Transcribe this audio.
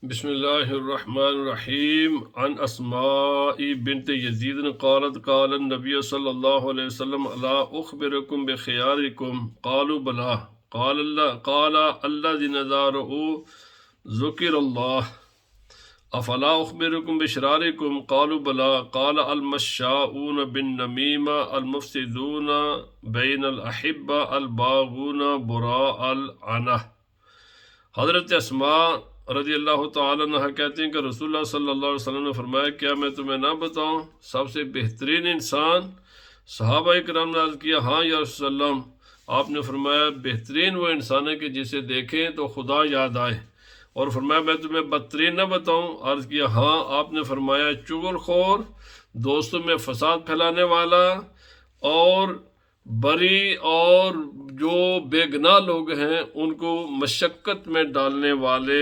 بسم اللہ الرحمن الرحیم عن اسماء بنت یزید قالت قال النبی صلی اللہ علیہ وسلم الا اخبرکم بخیارکم قالوا بلا قال الذین اذا رؤوا ذکر اللہ افلا اخبرکم بشرارکم قالوا بلا قال المشاؤون بالنمیمہ المفسدون بین الاحبہ الباغون براء العنہ۔ حضرت اسماء رضی اللہ تعالیٰ عنہ کہتے ہیں کہ رسول اللہ صلی اللہ علیہ وسلم نے فرمایا کیا میں تمہیں نہ بتاؤں سب سے بہترین انسان؟ صحابہ کرام نے عرض کیا ہاں یا رسول اللہ۔ آپ نے فرمایا بہترین وہ انسان ہے کہ جسے دیکھیں تو خدا یاد آئے، اور فرمایا میں تمہیں بدترین نہ بتاؤں؟ عرض کیا ہاں۔ آپ نے فرمایا چغل خور، دوستوں میں فساد پھیلانے والا، اور بری اور جو بے گناہ لوگ ہیں ان کو مشقت میں ڈالنے والے